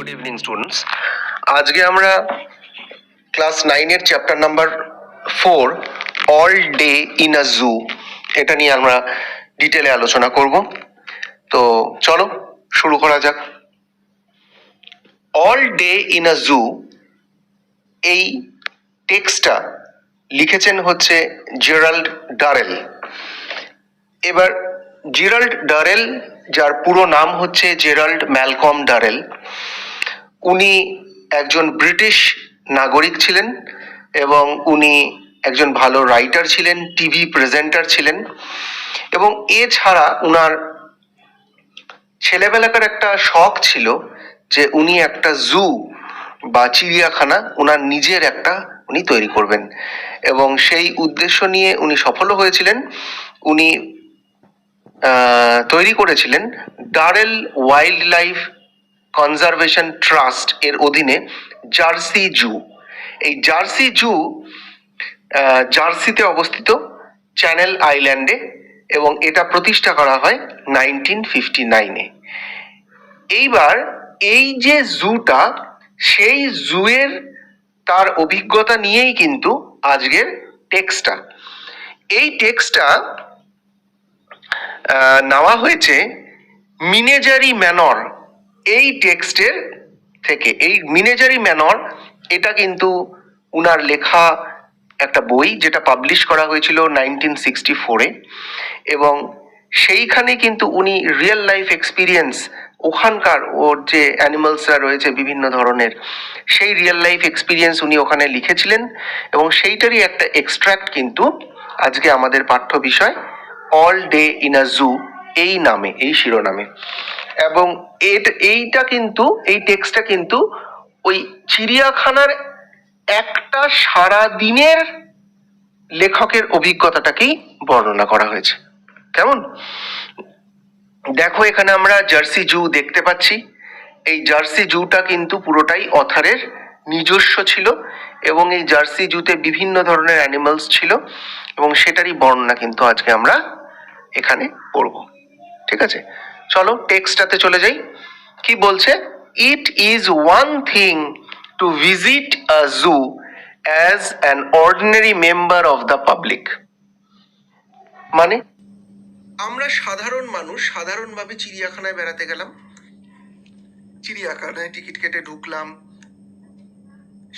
Good evening students. আজকে আমরা class 9 এর chapter number 4 all day in a zoo এটা নিয়ে আমরা ডিটেলে আলোচনা করব। তো চলো শুরু করা যাক। অল ডে ইন আ জু এই টেক্সটটা লিখেছেন হচ্ছে জেরাল্ড ডারেল। এবার জেরাল্ড ডারেল, যার পুরো নাম হচ্ছে জেরাল্ড ম্যালকম ডারেল, উনি একজন ব্রিটিশ নাগরিক ছিলেন এবং উনি একজন ভালো রাইটার ছিলেন, টিভি প্রেজেন্টার ছিলেন এবং এছাড়া উনার ছেলেবেলাকার একটা শখ ছিল যে উনি একটা জু বা চিড়িয়াখানা উনার নিজের একটা উনি তৈরি করবেন এবং সেই উদ্দেশ্য নিয়ে উনি সফলও হয়েছিলেন। উনি তৈরি করেছিলেন Durrell wild life conservation trust এর অধীনে জার্সি জু। এই জার্সি জু জার্সিতে অবস্থিত, চ্যানেল আইল্যান্ডে, এবং এটা প্রতিষ্ঠা করা হয় 1959-এ। এইবার এই যে জুটা, সেই জুয়ের তার অভিজ্ঞতা নিয়েই কিন্তু আজকের টেক্সটটা। এই টেক্সটটা নেওয়া হয়েছে মিনেজারি ম্যানর এই টেক্সটের থেকে। এই মিনেজারি ম্যানর এটা কিন্তু উনার লেখা একটা বই, যেটা পাবলিশ করা হয়েছিল 1964-এ, এবং সেইখানে কিন্তু উনি রিয়েল লাইফ এক্সপিরিয়েন্স, ওখানকার ওর যে অ্যানিমালসরা রয়েছে বিভিন্ন ধরনের, সেই রিয়েল লাইফ এক্সপিরিয়েন্স উনি ওখানে লিখেছিলেন এবং সেইটারই একটা এক্সট্রাক্ট কিন্তু আজকে আমাদের পাঠ্য বিষয় অল ডে ইন আ জু এই নামে, এই শিরোনামে। এবং এইটা কিন্তু, এই টেক্সটটা কিন্তু ওই চিড়িয়াখানার একটা সারা দিনের লেখকের অভিজ্ঞতাটাকেই বর্ণনা করা হয়েছে। কেমন? দেখো, এখানে আমরা জার্সি জু দেখতে পাচ্ছি। এই জার্সি জুটা কিন্তু পুরোটাই অথারের নিজস্ব ছিল এবং এই জার্সি জুতে বিভিন্ন ধরনের অ্যানিমালস ছিল এবং সেটারই বর্ণনা কিন্তু আজকে আমরা এখানে পড়ব। ঠিক আছে, চলো টেক্সটটাতে চলে যাই। কি বলছে? It is one thing to visit a zoo as an ordinary member of the public. মানে আমরা সাধারণ মানুষ সাধারণভাবে চিড়িয়াখানায় বেড়াতে গেলাম, চিড়িয়াখানায় টিকিট কেটে ঢুকলাম,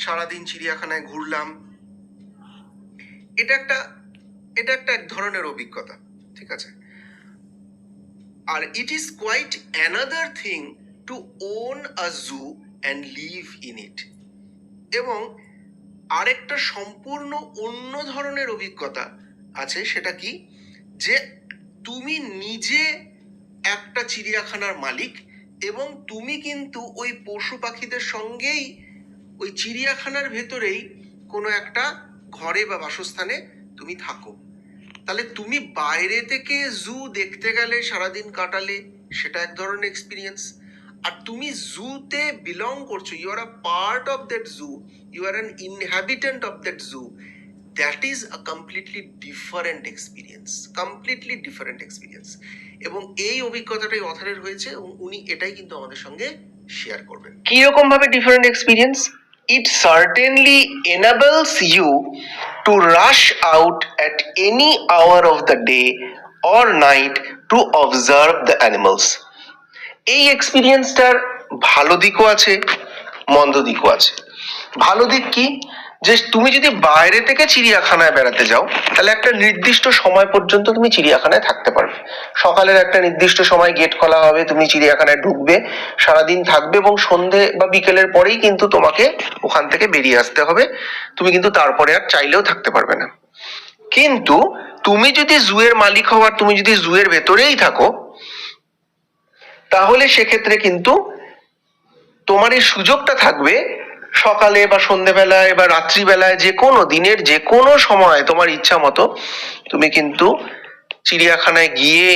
সারাদিন চিড়িয়াখানায় ঘুরলাম। এটা একটা এক ধরনের অভিজ্ঞতা। ঠিক আছে, আর it is quite another thing to own a zoo and live in it. এবং আরেকটা সম্পূর্ণ অন্য ধরনের অভিজ্ঞতা আছে। সেটা কি? যে তুমি নিজে একটা চিড়িয়াখানার মালিক এবং তুমি কিন্তু ওই পশু পাখিদের সঙ্গেই ওই চিড়িয়াখানার ভেতরেই কোনো একটা ঘরে বা বাসস্থানে তুমি থাকো। তাহলে তুমি বাইরে থেকে জু দেখতে গেলে, সারাদিন কাটালে, সেটা এক ধরনের এক্সপিরিয়েন্স। আর তুমি জুতে বিলং করছো, you are a part of that zoo, you are an inhabitant of that zoo, that is a completely different experience, completely different experience. এবং এই অভিজ্ঞতাটাই অথারের হয়েছে এবং উনি এটাই কিন্তু আমাদের সঙ্গে শেয়ার করবেন। কিরকম ভাবে different experience? It certainly enables you to rush out at any hour of the day or night to observe the animals. এই এক্সপিরিয়েন্সটার ভালো দিকও আছে, মন্দ দিকও আছে। ভালো দিক কি? যে তুমি যদি বাইরে থেকে চিড়িয়াখানায় বেড়াতে যাও, তাহলে একটা নির্দিষ্ট সময় পর্যন্ত তুমি চিড়িয়াখানায় থাকতে পারবে। সকালের একটা নির্দিষ্ট সময় গেট খোলা হবে, তুমি চিড়িয়াখানায় ঢুকবে, সারাদিন থাকবে এবং সন্ধে বা বিকেলের পরেই কিন্তু তোমাকে ওখান থেকে বেরিয়ে আসতে হবে। তুমি কিন্তু তারপরে আর চাইলেও থাকতে পারবে না। কিন্তু তুমি যদি জুয়ের মালিক হও আর তুমি যদি জুয়ের ভেতরেই থাকো, তাহলে সেক্ষেত্রে কিন্তু তোমার এই সুযোগটা থাকবে সকালে বা সন্ধ্যেবেলায় বা রাত্রিবেলায়, যে কোনো দিনের যে কোনো সময় তোমার ইচ্ছা মতো তুমি কিন্তু চিড়িয়াখানায় গিয়ে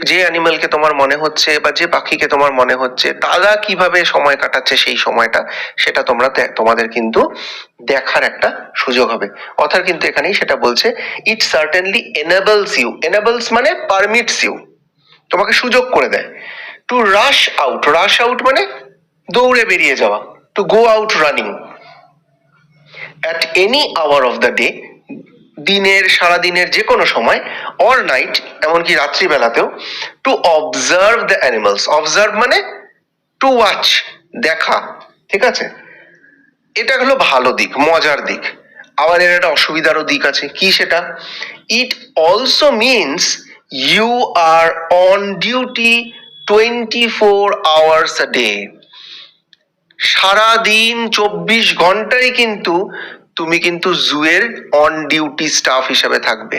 যে অ্যানিমালকে তোমার মনে হচ্ছে বা যে পাখিকে তোমার মনে হচ্ছে তারা কিভাবে সময় কাটাচ্ছে সেই সময়টা, সেটা তোমাদের কিন্তু দেখার একটা সুযোগ হবে। অর্থাৎ কিন্তু এখানেই সেটা বলছে, it certainly enables you. Enables মানে পারমিটস ইউ, তোমাকে সুযোগ করে দেয়। To rush out, rush out মানে দৌড়ে বেরিয়ে যাওয়া, to go out running at any hour of the day, দিনের সারাদিনের যে কোনো সময়, অর নাইট, এমনকি রাত্রিবেলাতেও, to observe the animals, observe মানে টু ওয়াচ, দেখা, ঠিক আছে? এটা হলো ভালো দিক, মজার দিক। আবার এর একটা অসুবিধারও দিক আছে, কি সেটা? It also means you are on duty 24 hours a day, সারাদিন 24 ঘন্টাই কিন্তু তুমি কিন্তু জুয়ের অন ডিউটি স্টাফ হিসেবে থাকবে।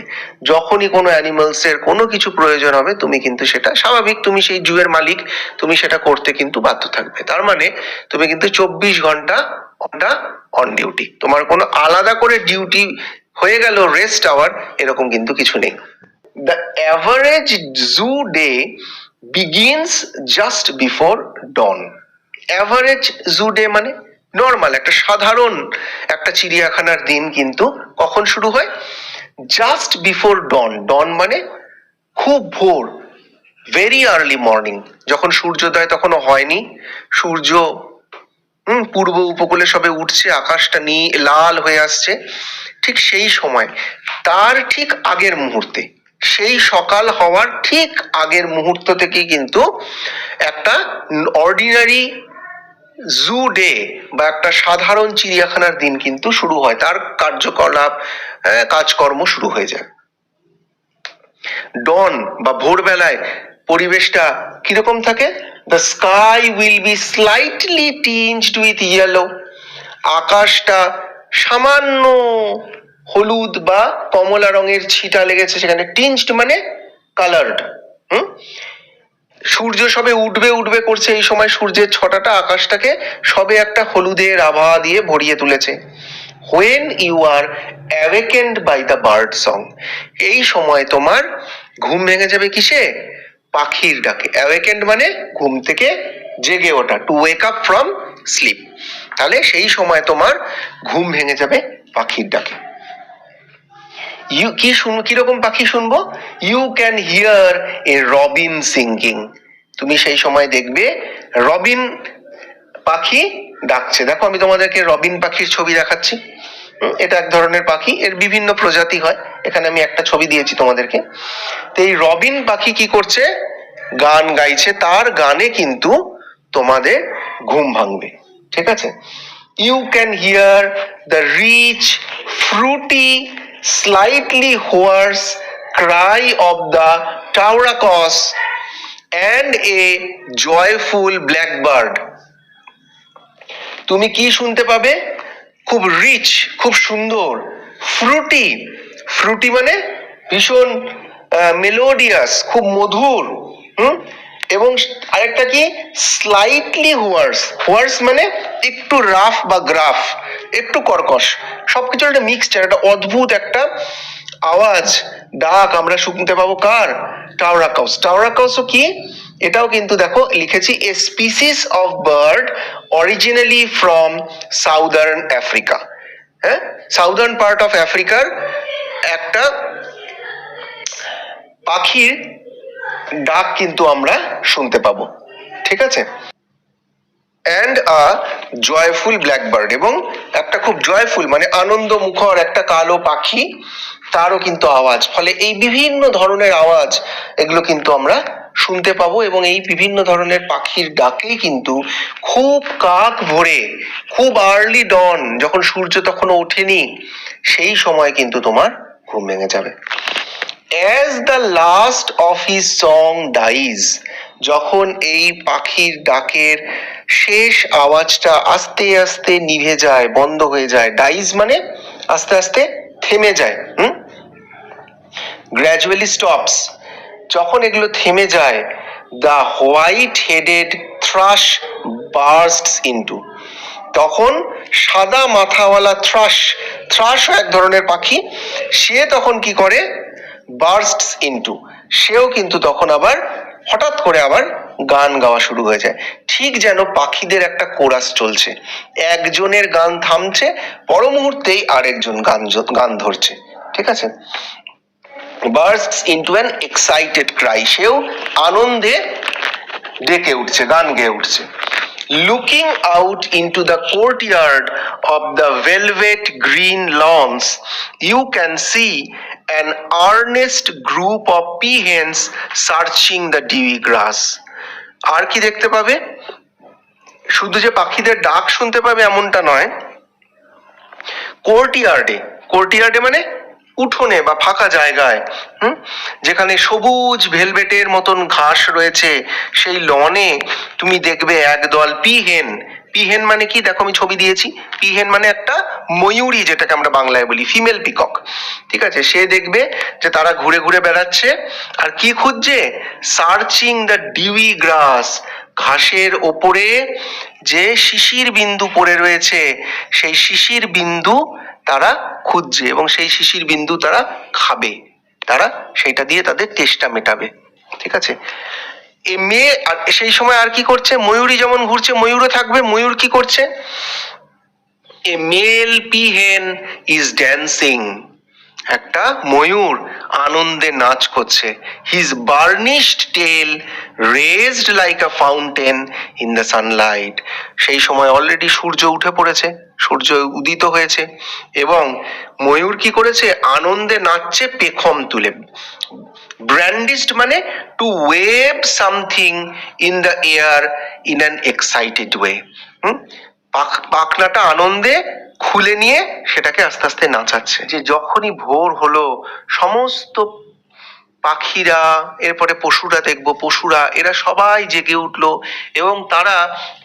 যখনই কোনো অ্যানিমালস এর কোনো কিছু প্রয়োজন হবে, তুমি কিন্তু সেটা স্বাভাবিক, তুমি সেই জুয়ের মালিক, তুমি সেটা করতে কিন্তু বাধ্য থাকবে। তার মানে তুমি কিন্তু 24 ঘন্টা অন ডিউটি, তোমার কোনো আলাদা করে ডিউটি হয়ে গেল রেস্ট আওয়ার, এরকম কিন্তু কিছু নেই। The average zoo day begins just before dawn. Average zoo day মানে নর্মাল একটা সাধারণ একটা চিড়িয়াখানার দিন কিন্তু কখন শুরু হয়? জাস্ট বিফোর ডন। ডন মানে খুব ভোর, ভেরি আর্লি মর্নিং, যখন সূর্যোদয় তখনও হয়নি, সূর্য পূর্ব উপকূলে সবে উঠছে, আকাশটা লাল হয়ে আসছে, ঠিক সেই সময়, তার ঠিক আগের মুহূর্তে, সেই সকাল হওয়ার ঠিক আগের মুহূর্ত থেকেই কিন্তু একটা অর্ডিনারি জু ডে বা একটা সাধারণ চিড়িয়াখানার দিন কিন্তু শুরু হয়, তার কার্যকলাপ, কাজকর্ম শুরু হয়ে যায়। ডন বা ভোরবেলায় পরিবেশটা কিরকম থাকে? The sky will be slightly tinged with yellow, আকাশটা সামান্য হলুদ বা কমলা রঙের ছিটা লেগেছে সেখানে, টিঞ্জড মানে কালার্ড। সূর্য সবে উঠবে করছে, এই সময় সূর্যের ছটাটা আকাশটাকে সবে একটা হলুদের আভা দিয়ে ভরিয়ে তুলেছে। When you are awakened by the bird song, এই সময় তোমার ঘুম ভেঙে যাবে কিসে? পাখির ডাকে। Awakened মানে ঘুম থেকে জেগে ওঠা, to wake up from sleep। তাহলে সেই সময় তোমার ঘুম ভেঙে যাবে পাখির ডাকে। কিরকম পাখি শুনবো? You can hear a robin singing, তুমি সেই সময় দেখবে রবিন পাখি ডাকছে। দেখো আমি তোমাদেরকে রবিন পাখির ছবি দেখাচ্ছি। এটা এক ধরনের পাখি, এর বিভিন্ন প্রজাতি হয়, এখানে আমি একটা ছবি দিয়েছি তোমাদেরকে। তো এই রবিন পাখি কি করছে? গান গাইছে, তার গানে কিন্তু তোমাদের ঘুম ভাঙবে, ঠিক আছে? You can hear the rich fruity slightly hoarse cry of the tauracus and a joyful blackbird, তুমি কি শুনতে পাবে? খুব রিচ, খুব সুন্দর, ফ্রুটি, ফ্রুটি মানে ভীষণ মেলোডিয়াস, খুব মধুর, এবং আরেকটা কি? স্লাইটলি হোয়ার্স, হোয়ার্স মানে একটু রাফ বা গ্রাফ, একটু কর্কশ, সবকিছু একটা মিক্সচার, একটা অদ্ভুত একটা আওয়াজ, ডাক আমরা শুনতে পাবো কার? টাউরাকাউস। টাউরাকাউসও কি? এটাও কিন্তু দেখো লিখেছি a species of bird originally from southern Africa. হ্যাঁ, সাউদার্ন পার্ট অফ আফ্রিকার একটা পাখির ডাক কিন্তু আমরা শুনতে পাবো, ঠিক আছে? অ্যান্ড আ জয়ফুল ব্ল্যাকবার্ড, এবং একটা খুব জয়ফুল মানে আনন্দ মুখর একটা কালো পাখি, তারও কিন্তু আওয়াজ। ফলে এই বিভিন্ন ধরনের আওয়াজ এগুলো কিন্তু আমরা শুনতে পাবো, এবং এই বিভিন্ন ধরনের পাখির ডাকেই কিন্তু খুব কাক ভোরে, খুব আর্লি ডন, যখন সূর্য তখনও ওঠেনি, সেই সময় কিন্তু তোমার ঘুম ভেঙে যাবে। As the last of his song dies, যখন এই পাখির ডাকের শেষ আওয়াজটা আস্তে আস্তে নিভে যায়, বন্ধ হয়ে যায়, ডাইজ মানে আস্তে আস্তে থেমে যায়, গ্র্যাজুয়ালি স্টপস, যখন এগুলো থেমে যায়, the white headed thrush bursts into, তখন সাদা মাথাওয়ালা থ্রাশ, থ্রাশ এক ধরনের পাখি, সে তখন কি করে? বার্স্টস ইনটু, সেও কিন্তু তখন আবার হঠাৎ করে আবার গান গাওয়া শুরু হয়ে যায়, ঠিক যেন পাখিদের একটা কোরাস চলছে, একজনের গান থামছে, পর মুহূর্তেই আরেকজন গান ধরছে, ঠিক আছে? বার্স্টস ইনটু অ্যান এক্সাইটেড ক্রাই, সেও আনন্দে ডেকে উঠছে, গান গেয়ে উঠছে। Looking out into the courtyard of the velvet green lawns, you can see an earnest group of peahens searching the dewy grass. আর কি দেখতে পাবে? শুধু যে পাখিদের ডাক শুনতে পাবে এমনটা নয়, কোর্টিয়ার্ডে মানে উঠোনে বা ফাঁকা জায়গায়, যেখানে সবুজ ভেলভেটের মতন ঘাস রয়েছে, সেই লনে তুমি দেখবে একদল পিহেন মানে কি দেখো আমি ছবি দিয়েছি, পিহেন মানে একটা ময়ূরী, যেটাকে আমরা বাংলায় বলি ফিমেল পিকক, ঠিক আছে? সে দেখবে যে তারা ঘুরে ঘুরে বেড়াচ্ছে আর কি খুঁজছে, সার্চিং দ্য ডিউই গ্রাস, ঘাসের ওপরে যে শিশির বিন্দু পড়ে রয়েছে সেই শিশির বিন্দু তারা খুঁজছে এবং সেই শিশির বিন্দু তারা খাবে, তারা সেইটা দিয়ে তাদের তেষ্টা মেটাবে, ঠিক আছে? এ মেয়ে আর সেই সময় আর কি করছে, ময়ূরী যেমন ঘুরছে ময়ূরও থাকবে, ময়ূর কি করছে, a male peahen is dancing, একটা ময়ূর আনন্দে নাচ করছে, his burnished tail raised like a fountain in the sunlight, সেই সময় অলরেডি সূর্য উঠে পড়েছে, সূর্য উদিত হয়েছে এবং ময়ূর কি করেছে, আনন্দে নাচছে পেখম তুলে, ব্র্যান্ডিশড মানে to wave something in the air in an excited way, পাখনাটা আনন্দে খুলে নিয়ে সেটাকে আস্তে আস্তে নাচাচ্ছে। যে যখনই ভোর হলো সমস্ত পাখিরা, এরপরে পশুরা দেখবো, পশুরা এরা সবাই জেগে উঠলো এবং তারা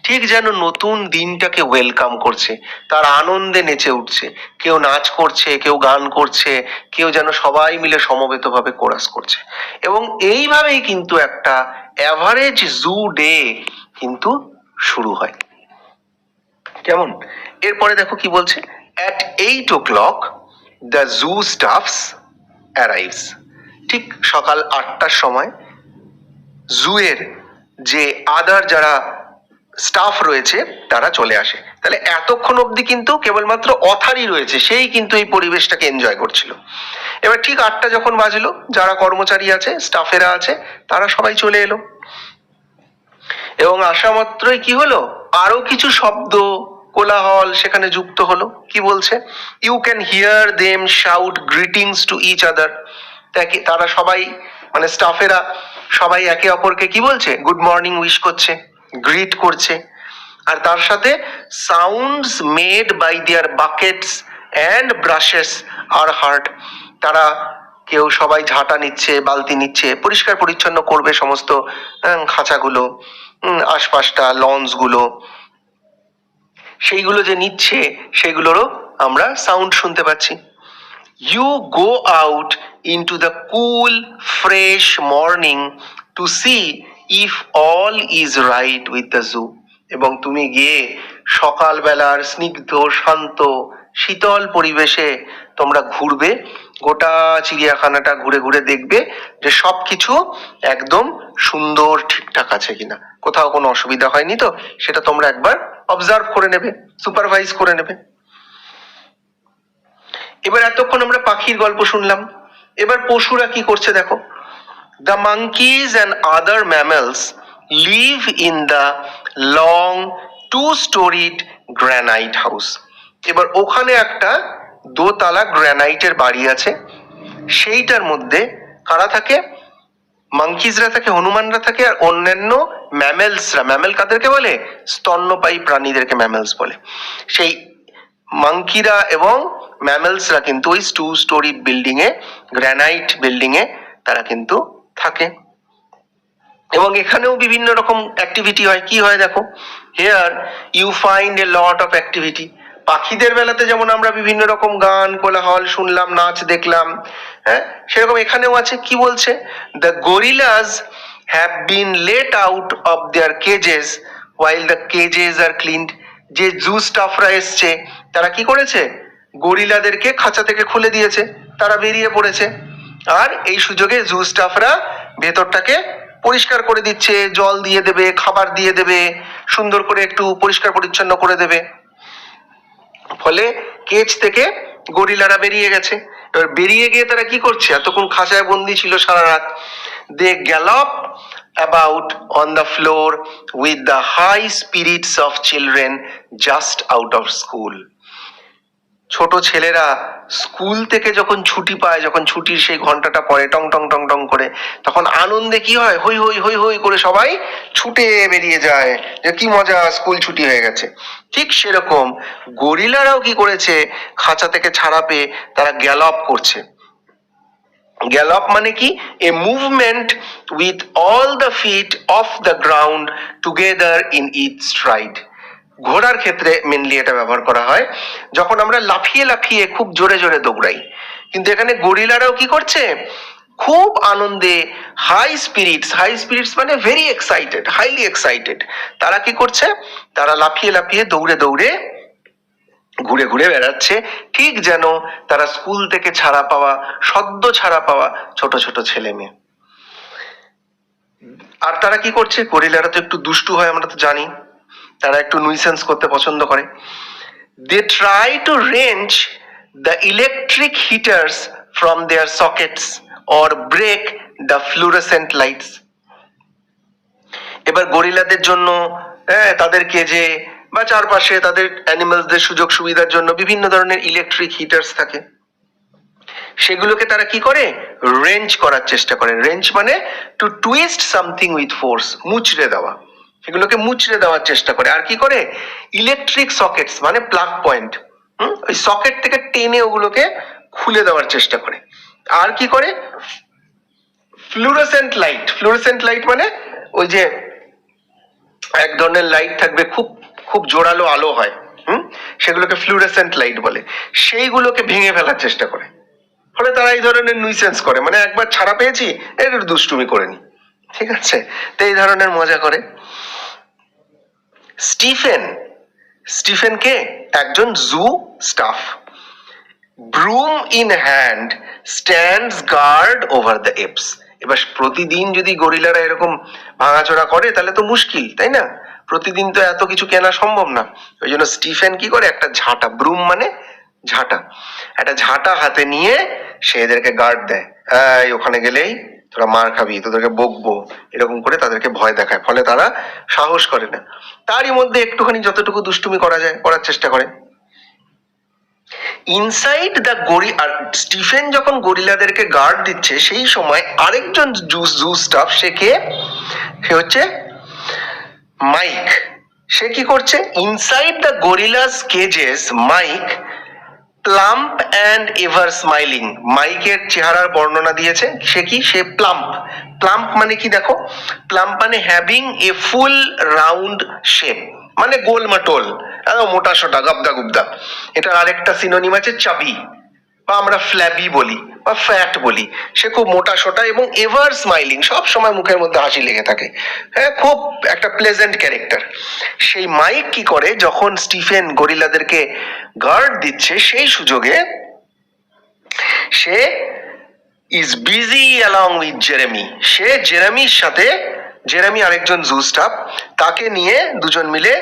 ঠিক যেন নতুন দিনটাকে ওয়েলকাম করছে, তারা আনন্দে নেচে উঠছে, কেউ নাচ করছে, কেউ গান করছে, কেউ যেন সবাই মিলে সমবেতভাবে কোরাস করছে এবং এইভাবেই কিন্তু একটা অ্যাভারেজ জু ডে কিন্তু শুরু হয়। কেমন? এরপরে দেখো কি বলছে, at 8 o'clock the zoo staffs arrives, ঠিক সকাল 8টার সময় জুয়ের যে আদার যারা স্টাফ রয়েছে তারা চলে আসে। তাহলে এতক্ষণ অবধি কিন্তু কেবলমাত্র অথারই রয়েছে, সেই কিন্তু এই পরিবেশটাকে এনজয় করছিল। এবার ঠিক 8টা যখন বাজলো, যারা কর্মচারী আছে, স্টাফেরা আছে, তারা সবাই চলে এলো এবং আসা মাত্রই কি হলো, আরো কিছু শব্দ কোলাহল সেখানে যুক্ত হলো। কি বলছে, you can hear them shout greetings to each other, তারা সবাই মানে স্টাফেরা সবাই একে অপরকে কি বলছে, গুড মর্নিং উইশ করছে, গ্রিট করছে, আর তার সাথে sounds made by their buckets and brushes are heard, তারা কেউ সবাই ঝাঁটা নিচ্ছে, বালতি নিচ্ছে, পরিষ্কার পরিচ্ছন্ন করবে সমস্ত খাঁচাগুলো, আশপাশটা লঞ্চ গুলো, সেইগুলো যে নিচ্ছে সেগুলোরও আমরা সাউন্ড শুনতে পাচ্ছি। You go out into the cool, fresh morning to see if all is right with the zoo. এবং তুমি গিয়ে সকালবেলার স্নিগ্ধ শান্ত শীতল পরিবেশে তোমরা ঘুরবে, গোটা চিড়িয়াখানাটা ঘুরে ঘুরে দেখবে যে সবকিছু একদম সুন্দর ঠিকঠাক আছে কিনা, কোথাও কোনো অসুবিধা হয়নি তো, সেটা তোমরা একবার অবজার্ভ করে নেবে, সুপারভাইজ করে নেবে। এবার এতক্ষণ আমরা পাখির গল্প শুনলাম, এবার পশুরা কি করছে দেখো, the monkeys and other mammals live in the long two-storied granite house. এবার ওখানে একটা দোতলা গ্রানাইটের বাড়ি আছে, সেইটার মধ্যে কারা থাকে, মাঙ্কিজরা থাকে, হনুমানরা থাকে, আর অন্যান্য ম্যামেলসরা, ম্যামেল কাদেরকে বলে, স্তন্যপায়ী প্রাণীদেরকে ম্যামেলস বলে, সেই মাঙ্কিরা এবং ম্যামেলসরা কিন্তু ওই টু স্টোরি বিল্ডিং এ, গ্রানাইট বিল্ডিং এ তারা কিন্তু থাকে এবং এখানেও বিভিন্ন রকম অ্যাক্টিভিটি হয়। কি হয় দেখো, here you find a lot of activity, পাখিদের বেলাতে যেমন আমরা বিভিন্ন রকম গান কোলাহল শুনলাম, নাচ দেখলাম, হ্যাঁ, সেরকম এখানেও আছে। কি বলছে, the gorillas have been let out of their cages while the cages are cleaned, যে জু স্টাফরা এসছে তারা কি করেছে, গরিলাদেরকে খাঁচা থেকে খুলে দিয়েছে, তারা বেরিয়ে পড়েছে, আর এই সুযোগে জু স্টাফরা ভেতরটাকে পরিষ্কার করে দিচ্ছে, জল দিয়ে দেবে, খাবার দিয়ে দেবে, সুন্দর করে একটু পরিষ্কার পরিচ্ছন্ন করে দেবে, ফলে কেজ থেকে গরিলারা বেরিয়ে গেছে। এবার বেরিয়ে গিয়ে তারা কি করছে, এতক্ষণ খাঁচায় বন্দি ছিল সারা রাত, দে gallop about on the floor with the high spirits of children just out of school. ছোট ছেলেরা স্কুল থেকে যখন ছুটি পায়, যখন ছুটির সেই ঘন্টাটা পড়ে টং টং টং টং করে, তখন আনন্দে কি হয়, হই হই হই হই করে সবাই ছুটে বেরিয়ে যায় যে কি মজা, স্কুল ছুটি হয়ে গেছে। ঠিক সেরকম গরিলারাও কি করেছে, খাঁচা থেকে ছাড়া পেয়ে তারা গ্যালপ করছে। গ্যালপ মানে কি? A movement with all the feet off the ground together in each stride. ঘোড়ার ক্ষেত্রে মেনলি এটা ব্যবহার করা হয় যখন আমরা লাফিয়ে লাফিয়ে খুব জোরে জোরে দৌড়াই। কিন্তু এখানে গরিলারাও কি করছে, খুব আনন্দে, হাই স্পিরিটস, হাই স্পিরিটস মানে ভেরি এক্সাইটেড, হাইলি এক্সাইটেড। তারা কি করছে, তারা লাফিয়ে লাফিয়ে দৌড়ে দৌড়ে ঘুরে ঘুরে বেড়াচ্ছে, ঠিক যেন তারা স্কুল থেকে ছাড়া পাওয়া, সদ্য ছাড়া পাওয়া ছোট ছোট ছেলে মেয়ে। আর তারা কি করছে, গরিলারা তো একটু দুষ্টু হয়, আমরা তো জানি, তারা একটু নুইসেন্স করতে পছন্দ করে। They try to wrench the electric heaters from their sockets or break the fluorescent lights. এবার গরিলাদের জন্য তাদের কেজে বা চারপাশে তাদের অ্যানিমালসদের সুযোগ সুবিধার জন্য বিভিন্ন ধরনের ইলেকট্রিক হিটার্স থাকে, সেগুলোকে তারা কি করে, রেঞ্জ করার চেষ্টা করে। রেঞ্জ মানে to twist something with force, মুচড়ে দেওয়া, সেগুলোকে মুচড়ে দেওয়ার চেষ্টা করে। আর কি করে, ইলেকট্রিক সকেটস মানে প্লাগ পয়েন্ট, ওই সকেট থেকে টেনে ওগুলোকে খুলে দেওয়ার চেষ্টা করে। আর কি করে, ফ্লুরেসেন্ট লাইট, ফ্লুরেসেন্ট লাইট মানে ওই যে এক ধরনের লাইট থাকবে, খুব খুব জোরালো আলো হয়, সেগুলোকে ফ্লুরেসেন্ট লাইট বলে, সেইগুলোকে ভেঙে ফেলার চেষ্টা করে। ফলে তারা এই ধরনের নুইসেন্স করে, মানে একবার ছাড়া পেয়েছি একটু দুষ্টুমি করে নি, ঠিক আছে, তো এই ধরনের মজা করে। স্টিফেন, স্টিফেন কে, একজন zoo staff. Broom in hand stands guard over the apes. এবার প্রতিদিন যদি গরিলারা এরকম ভাঙাচোরা করে তাহলে তো মুশকিল, তাই না? প্রতিদিন তো এত কিছু কেনা সম্ভব না। ওই জন্য স্টিফেন কি করে, একটা ঝাঁটা, ব্রুম মানে ঝাঁটা, একটা ঝাঁটা হাতে নিয়ে সে এদেরকে গার্ড দেয়। এই ওখানে গেলেই তোরা মার খাবি, তোদেরকে বকবো, এরকম করে তাদেরকে ভয় দেখায়, ফলে তারা সাহস করে না। তারই মধ্যে একটুখানি যতটুকু দুষ্টুমি করা যায় করার চেষ্টা করে। ইনসাইড দ্য আর স্টিফেন যখন গরিলাদেরকে গার্ড দিচ্ছে, সেই সময় আরেকজন জু স্টাফ, সে কে, সে হচ্ছে মাইক। সে কি করছে, inside the gorillas cages Mike plump and ever smiling. মাইকের চেহারার বর্ণনা দিয়েছে, সে কি, সে প্লাম্প। প্লাম্প মানে কি দেখো, প্লাম্প মানে having a full round shape, মানে গোলমাটোল, মোটা সোটা, গাবদা গুবদা। এটার আরেকটা সিনোনিম আছে চাবি, বা আমরা ফ্ল্যাবি বলি বা ফ্যাট বলি। সে খুব মোটা সোটা এবং এভার স্মাইলিং, সব সময় মুখের মধ্যে হাসি লেগে থাকে, হ্যাঁ, খুব একটা প্লেজেন্ট ক্যারেক্টার। সেই মাইক কি করে, যখন স্টিফেন গরিলাদেরকে গার্ড দিচ্ছে, সেই সুযোগে সে is busy along with Jeremy. সে জেরেমির সাথে, জেরেমি আরেকজন জু স্টাফ, তাকে নিয়ে দুজন মিলে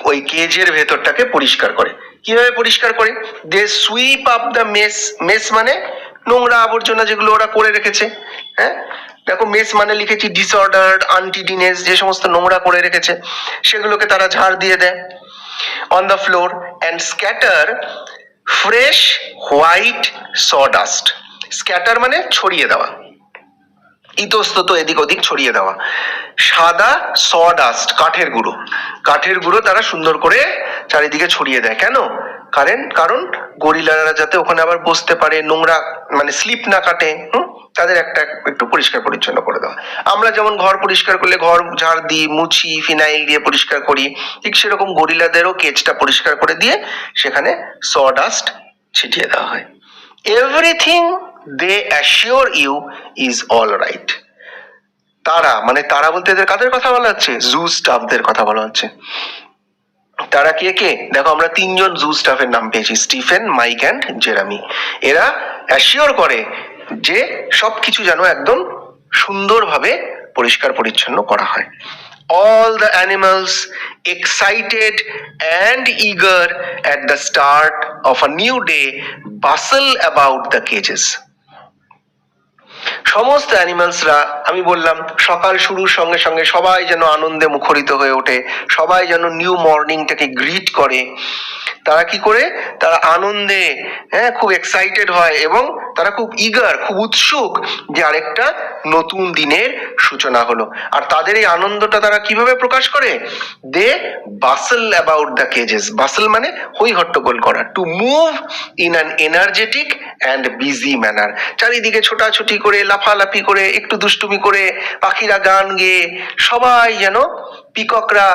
ওই কেজের ভেতরটাকে পরিষ্কার করে। কিভাবে পরিষ্কার করে, they sweep up the mess. Mess মানে নোংরা আবর্জনা যেগুলো ওরা করে রেখেছে, হ্যাঁ, দেখো মেস মানে লিখেছি ডিসঅর্ডার, আনটিডিনেস, যে সমস্ত নোংরা করে রেখেছে সেগুলোকে তারা ঝাড় দিয়ে দেয় on the floor and scatter fresh white sawdust. Scatter মানে ছড়িয়ে দেওয়া, ইতস্তত এদিক ওদিক ছড়িয়ে দেওয়া। সাদা সডাস্ট, কাঠের গুঁড়ো, কাঠের গুঁড়ো তারা সুন্দর করে চারিদিকে ছড়িয়ে দেয়। কেন? কারণ গরিলারা যাতে ওখানে আবার বসতে পারে, নোংরা মানে স্লিপ না কাটে, তাদের একটা একটু পরিষ্কার পরিচ্ছন্ন করে দেওয়া। আমরা যেমন ঘর পরিষ্কার করলে ঘর ঝাড় দিই, মুছি, ফিনাইল দিয়ে পরিষ্কার করি, ঠিক সেরকম গরিলাদেরও কেজটা পরিষ্কার করে দিয়ে সেখানে সডাস্ট ছিটিয়ে দেওয়া হয়। Everything they assure you is all right. তারা মানে তারা বলতে এদের কাদের কথা বলা হচ্ছে, জু স্টাফদের কথা বলা হচ্ছে। তারা কে কে, দেখো আমরা তিনজন জু স্টাফের নাম পেয়েছি, স্টিফেন, মাইক অ্যান্ড জেরামি। এরা অ্যাসিওর করে যে সবকিছু যেন একদম সুন্দরভাবে পরিষ্কার পরিচ্ছন্ন করা হয়। All the animals excited and eager at the start of a new day bustle about the cages. সমস্ত অ্যানিমালসরা, আমি বললাম সকাল শুরুর সঙ্গে সঙ্গে সবাই যেন আনন্দে মুখরিত হয়ে ওঠে, সবাই যেন নিউ মর্নিংটাকে গ্রিট করে। তারা কি করে, তারা আনন্দে, হ্যাঁ, খুব এক্সাইটেড হয় এবং তারা খুব ইগার, খুব উৎসুক যে আরেকটা নতুন দিনের সূচনা হলো। আর তাদের এই আনন্দটা তারা কিভাবে প্রকাশ করে? দে বাসল অ্যাবাউট দ্য কেজেস। বাসল মানে হই হট্টগোল করা। To move in an energetic and busy manner. চারিদিকে ছোটাছুটি করে, লাফালাফি করে, একটু দুষ্টুমি করে, পাখিরা গান গেয়ে, সবাই যেন, পিককরা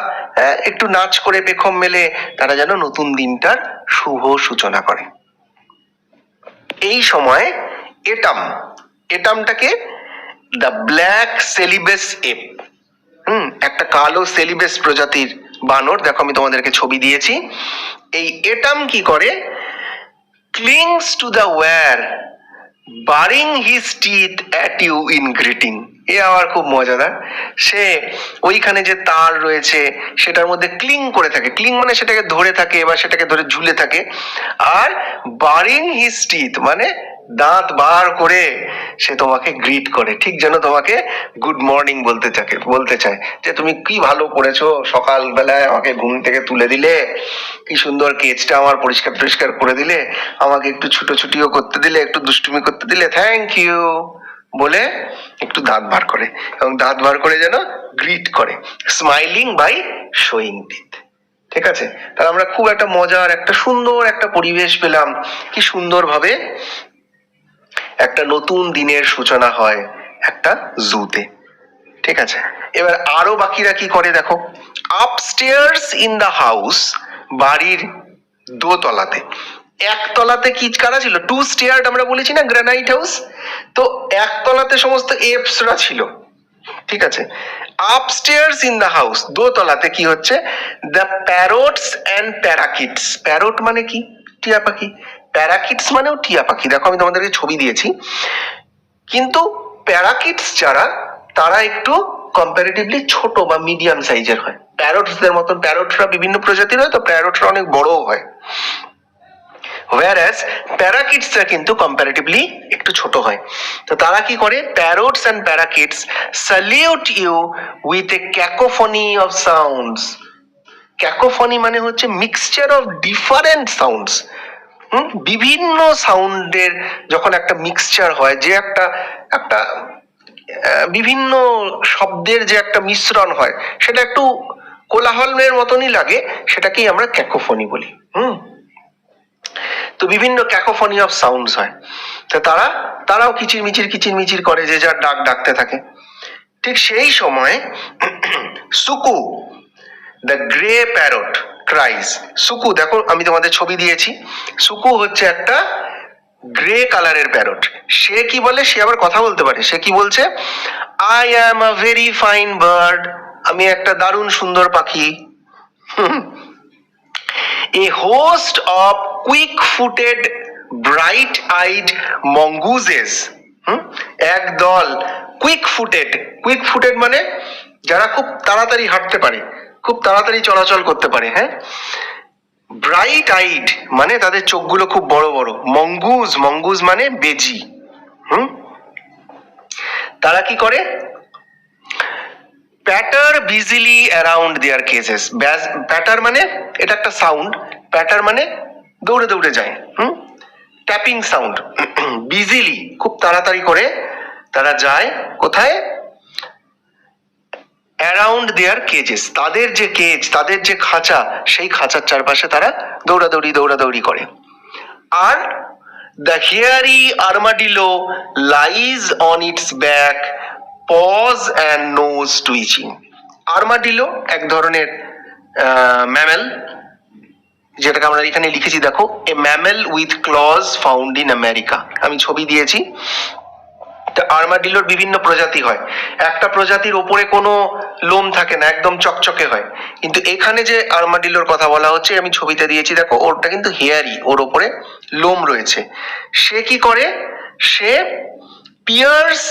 একটু নাচ করে পেখম মেলে, তারা যেন নতুন দিনটার শুভ সূচনা করে। এই সময় এটামটাকে দ্য ব্ল্যাক সেলিবেস এপ, একটা কালো সেলিবেস প্রজাতির বানর, দেখো আমি তোমাদেরকে ছবি দিয়েছি। এই এটাম কি করে? Clings to the wire, baring his teeth at you in greeting. এ আবার খুব মজাদার। সে ওইখানে যে তার রয়েছে সেটার মধ্যে ক্লিং করে থাকে, ক্লিং মানে সেটাকে ধরে থাকে বা সেটাকে ধরে ঝুলে থাকে। আর বারিং হিজ টিথ মানে দাঁত বার করে সে তোমাকে গ্রিট করে, ঠিক যেন তোমাকে গুড মর্নিং বলতে চায় যে তুমি কি ভালো করেছো, সকাল বেলায় আমাকে ঘুম থেকে তুলে দিলে, কি সুন্দর কেজটা আমার পরিষ্কার করে দিলে, আমাকে একটু ছুটোছুটিও করতে দিলে, একটু দুষ্টুমি করতে দিলে, থ্যাংক ইউ বলে একটু দাঁত বার করে, এবং দাঁত বার করে যেন গ্রিট করে, স্মাইলিং বাই শোয়িং টিথ। ঠিক আছে, তাহলে আমরা খুব একটা মজার, একটা সুন্দর একটা পরিবেশ পেলাম, কি সুন্দর ভাবে একটা নতুন দিনের সূচনা হয় একটা জুতে। ঠিক আছে, এবার আরো বাকিরা কি করে দেখো। আপস্টেয়ার্স ইন দ্য হাউস, বাড়ির দোতলাতে, একতলাতে কি কারা ছিল? টু স্টেয়ার্ড আমরা বলেছি না, গ্রানাইট হাউস। তো একতলাতে সমস্ত এপসরা ছিল। ঠিক আছে, আপস্টেয়ার্স ইন দ্য হাউস, দোতলাতে কি হচ্ছে? The parrots and parakeets. Parrot মানে কি? টিয়া পাখি। প্যারাকিটস মানেও টিয়া পাখি। দেখো আমি তোমাদেরকে ছবি দিয়েছি। কিন্তু প্যারাকিটস যারা, তারা একটু কম্পারেটিভলি ছোট বা মিডিয়াম সাইজের হয়। প্যারটসদের মতন, প্যারটসরা বিভিন্ন প্রজাতির হয়, তো প্যারটসরা অনেক বড়ও হয়। whereas প্যারাকিটসরা কিন্তু কম্পারেটিভলি একটু ছোট হয়। তো তারা কি করে? Parrots and parakeets salute you with a cacophony of sounds. Cacophony মানে হচ্ছে মিক্সচার অফ ডিফারেন্ট সাউন্ডস। বিভিন্ন সাউন্ডের যখন একটা মিক্সচার হয়, যে একটা একটা বিভিন্ন শব্দের যে একটা মিশ্রণ হয়, সেটা একটু কোলাহলের মতনই লাগে, সেটাকেই আমরা ক্যাকোফনি বলি। তো বিভিন্ন ক্যাকোফনি অফ সাউন্ডস হয়। তো তারাও কিচিরমিচির করে, যে যার ডাক ডাকতে থাকে। ঠিক সেই সময় Suku the grey parrot ক্রাইস। Suku, দেখো আমি তোমাদের ছবি দিয়েছি। সুকু হচ্ছে একটা গ্রে কালারের প্যারট। সে কি বলে? সে আবার কথা বলতে পারে। সে কি বলছে? I am a very fine bird, আমি একটা দারুণ সুন্দর পাখি। A host of quick-footed, bright-eyed mongooses, একদল কুইক-ফুটেড মানে যারা খুব তাড়াতাড়ি হাঁটতে পারে, খুব তাড়াতাড়ি চলাচল করতে পারে, হ্যাঁ। ব্রাইট আইড মানে তাদের চোখগুলো খুব বড় বড়। মঙ্গুজ মানে বেজি। তারা কি করে? প্যাটার বিজিলি অ্যারাউন্ড দেয়ার কেজেস। প্যাটার মানে এটা একটা সাউন্ড, প্যাটার মানে দৌড়ে দৌড়ে যায়, ট্যাপিং সাউন্ড। বিজিলি খুব তাড়াতাড়ি করে তারা যায় কোথায়? অ্যারাউন্ড দেয়ার কেজেস, তাদের যে কেজ, তাদের যে খাঁচা, সেই খাঁচার চারপাশে তারা দৌড়াদৌড়ি করে। আর the hairy armadillo lies on its back, paws and nose twitching. Armadillo এক ধরনের ম্যামেল, যেটাকে আমরা এখানে লিখেছি দেখো, a mammal with claws found in America. আমি ছবি দিয়েছি। আর্মাডিলোর বিভিন্ন প্রজাতি হয়। একটা প্রজাতির ওপরে কোনো লোম থাকে না, একদম চকচকে হয়। কিন্তু এখানে যে আর্মাডিলোর কথা বলা হচ্ছে, আমি ছবিতে দিয়েছি দেখো, ওরটা কিন্তু হেয়ারি, ওর ওপরে লোম রয়েছে। সে কি করে? সে পিয়ার্স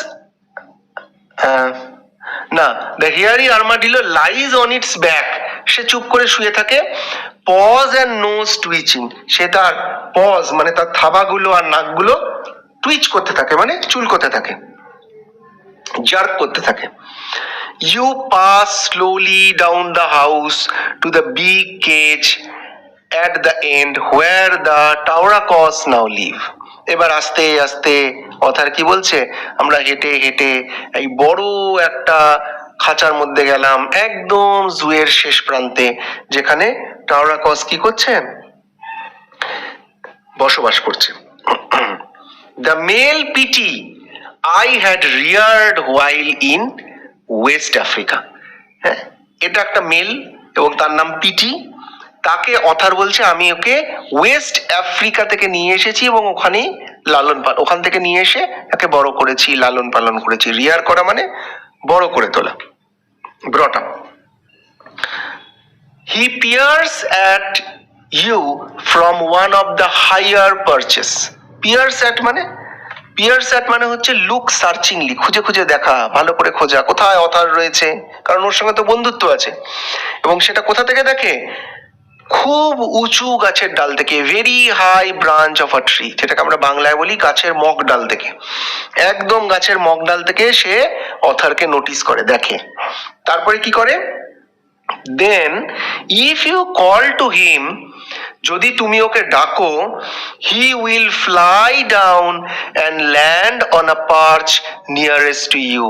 না, the hairy armadillo lies on its back, সে চুপ করে শুয়ে থাকে। পজ অ্যান্ড নোজ টুইচিং, সে তার পজ মানে তার থাবাগুলো আর নাকগুলো টুইচ করতে থাকে, মানে চুলকোতে থাকে। জার্ক করতে থাকে। You pass slowly down the house to the big cage at the end where the Tauracos now live. এবার আস্তে আস্তে অথার কি বলছে, আমরা হেঁটে হেঁটে এই বড় একটা খাঁচার মধ্যে গেলাম, একদম জুয়ের শেষ প্রান্তে, যেখানে টাওরাকস কি করছে, বসবাস করছে। The male pitty I had reared while in West Africa. হ্যাঁ, এটা একটা মেল এবং তার নাম পিটি। তাকে অথার বলছে আমি ওকে ওয়েস্ট আফ্রিকা থেকে নিয়ে এসেছি এবং ওখানেই ওখান থেকে নিয়ে এসে তাকে বড় করেছি, লালন পালন করেছি। রিয়ার করা মানে বড় করে তোলা, brought up. He peers at you from one of the higher perches. Peers at মানে হচ্ছে লুক সার্চিংলি, খুঁজে খুঁজে দেখা, ভালো করে খোঁজা কোথায় অথার রয়েছে, কারণ ওর সঙ্গে তো বন্ধুত্ব আছে। এবং সেটা কোথা থেকে দেখে, খুব উঁচু গাছের ডাল থেকে, very high branch of a tree, যেটাকে আমরা বাংলায় বলি গাছের মগ ডাল থেকে, একদম গাছের মগ ডাল থেকে সে অথারকে নোটিস করে, দেখে। তারপরে কি করে, then if you call to him, যদি তুমি ওকে ডাকো, he will fly down and land on a perch nearest to you.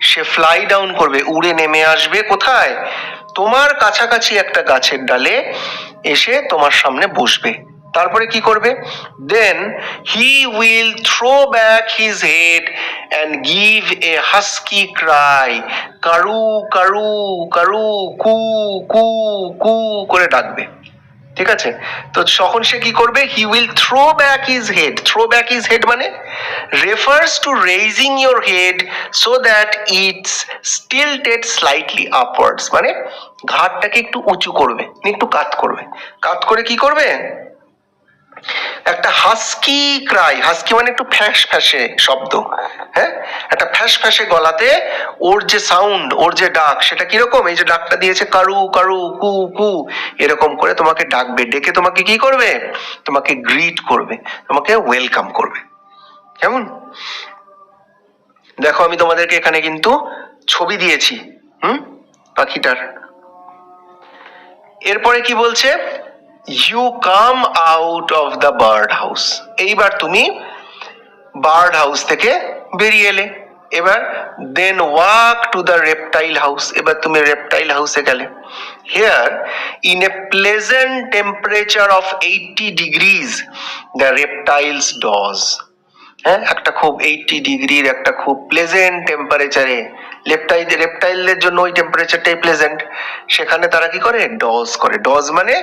সে ফ্লাই ডাউন করবে, উড়ে নেমে আসবে কোথায়, তোমার কাছাকাছি একটা গাছের ডালে এসে তোমার সামনে বসবে। তারপরে কি করবে, then he will throw back his head and give a husky cry, কারু কারু কারু, কু কু কু করে ডাকবে। ঠিক আছে, তো তখন সে কি করবে, he will throw back his head. Throw back his head মানে refers to raising your head so that it's stilted slightly upwards, মানে ঘাড়টাকে একটু উঁচু করবে, একটু কাত করবে। কাত করে কি করবে, একটা হাস্কি ক্রাই, হাস্কি মানে একটু ফ্যাঁস ফ্যাঁসে শব্দ, হ্যাঁ, একটা ফ্যাঁস ফ্যাঁসে গলাতে ওর যে সাউন্ড, ওর যে ডাক, সেটা কিরকম, এই যে ডাকটা দিয়েছে কারু কারু কু কু, এরকম করে তোমাকে ডাকবে। ডেকে তোমাকে কি করবে, তোমাকে গ্রিট করবে, তোমাকে ওয়েলকাম করবে। কেমন, দেখো আমি তোমাদেরকে এখানে কিন্তু ছবি দিয়েছি পাখিটার। এরপরে কি বলছে, you come out of the bird house. এইবার তুমি বার্ড হাউস থেকে বেরিয়ে এলে। এবার then walk to the reptile house, এবার তুমি রেপটাইল হাউসে গেলে। Here in a pleasant temperature of 80 degrees the reptiles doze. হ্যাঁ, একটা খুব 80 ডিগ্রির একটা খুব প্লেজেন্ট টেম্পারেচারে, রেপটাইলদের জন্য ওই টেম্পারেচারটাই প্লেজেন্ট, সেখানে তারা কি করে, ডজ করে। ডজ মানে